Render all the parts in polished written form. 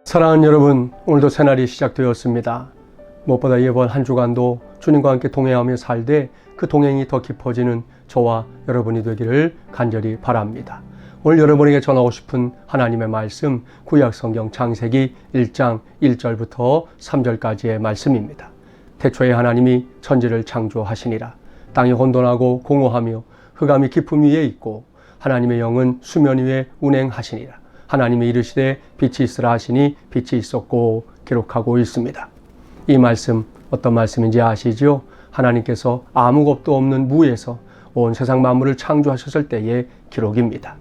사랑하는 여러분, 오늘도 새날이 시작되었습니다. 무엇보다 이번 한 주간도 주님과 함께 동행하며 살되 그 동행이 더 깊어지는 저와 여러분이 되기를 간절히 바랍니다. 오늘 여러분에게 전하고 싶은 하나님의 말씀, 구약성경 창세기 1장 1절부터 3절까지의 말씀입니다. 태초에 하나님이 천지를 창조하시니라. 땅이 혼돈하고 공허하며 흑암이 깊음 위에 있고 하나님의 영은 수면 위에 운행하시니라. 하나님이 이르시되 빛이 있으라 하시니 빛이 있었고 기록하고 있습니다. 이 말씀 어떤 말씀인지 아시죠? 하나님께서 아무 것도 없는 무에서 온 세상 만물을 창조하셨을 때의 기록입니다.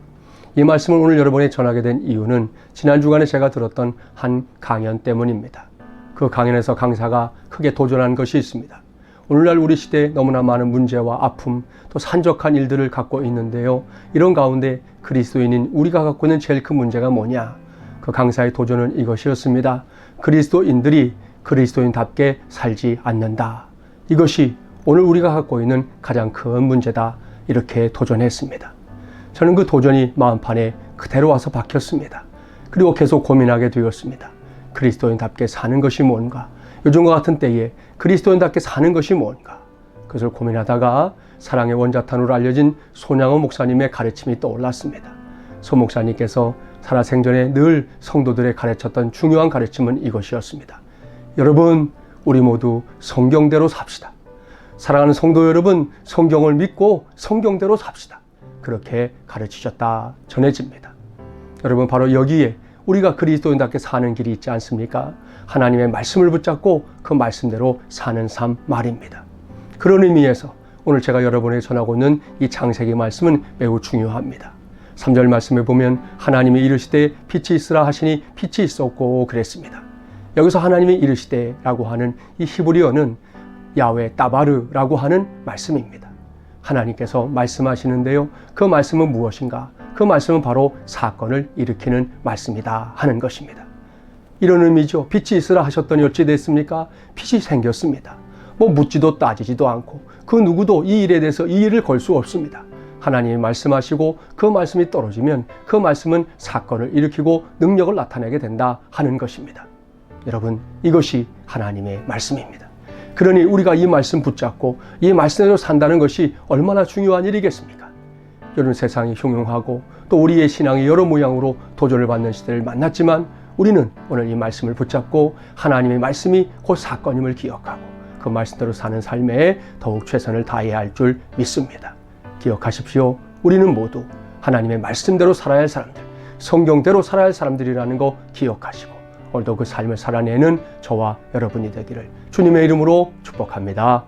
이 말씀을 오늘 여러분에 전하게 된 이유는 지난 주간에 제가 들었던 한 강연 때문입니다. 그 강연에서 강사가 크게 도전한 것이 있습니다. 오늘날 우리 시대에 너무나 많은 문제와 아픔, 또 산적한 일들을 갖고 있는데요. 이런 가운데 그리스도인인 우리가 갖고 있는 제일 큰 문제가 뭐냐? 그 강사의 도전은 이것이었습니다. 그리스도인들이 그리스도인답게 살지 않는다. 이것이 오늘 우리가 갖고 있는 가장 큰 문제다. 이렇게 도전했습니다. 저는 그 도전이 마음판에 그대로 와서 박혔습니다. 그리고 계속 고민하게 되었습니다. 그리스도인답게 사는 것이 뭔가? 요즘과 같은 때에 그리스도인답게 사는 것이 뭔가? 그것을 고민하다가 사랑의 원자탄으로 알려진 손양호 목사님의 가르침이 떠올랐습니다. 소 목사님께서 살아생전에 늘 성도들의 가르쳤던 중요한 가르침은 이것이었습니다. 여러분, 우리 모두 성경대로 삽시다. 사랑하는 성도 여러분, 성경을 믿고 성경대로 삽시다. 그렇게 가르치셨다 전해집니다. 여러분, 바로 여기에 우리가 그리스도인답게 사는 길이 있지 않습니까? 하나님의 말씀을 붙잡고 그 말씀대로 사는 삶 말입니다. 그런 의미에서 오늘 제가 여러분에게 전하고 있는 이 창세기 말씀은 매우 중요합니다. 3절 말씀에 보면 하나님이 이르시되 빛이 있으라 하시니 빛이 있었고 그랬습니다. 여기서 하나님이 이르시되 라고 하는 이 히브리어는 야훼 따바르라고 하는 말씀입니다. 하나님께서 말씀하시는데요. 그 말씀은 무엇인가? 그 말씀은 바로 사건을 일으키는 말씀이다 하는 것입니다. 이런 의미죠. 빛이 있으라 하셨더니 어찌 됐습니까? 빛이 생겼습니다. 묻지도 따지지도 않고 그 누구도 이 일에 대해서 이 일을 걸 수 없습니다. 하나님이 말씀하시고 그 말씀이 떨어지면 그 말씀은 사건을 일으키고 능력을 나타내게 된다 하는 것입니다. 여러분, 이것이 하나님의 말씀입니다. 그러니 우리가 이 말씀 붙잡고 이 말씀대로 산다는 것이 얼마나 중요한 일이겠습니까? 요즘 세상이 흉흉하고 또 우리의 신앙이 여러 모양으로 도전을 받는 시대를 만났지만 우리는 오늘 이 말씀을 붙잡고 하나님의 말씀이 곧 사건임을 기억하고 그 말씀대로 사는 삶에 더욱 최선을 다해야 할 줄 믿습니다. 기억하십시오. 우리는 모두 하나님의 말씀대로 살아야 할 사람들, 성경대로 살아야 할 사람들이라는 거 기억하시고 오늘도 그 삶을 살아내는 저와 여러분이 되기를 주님의 이름으로 축복합니다.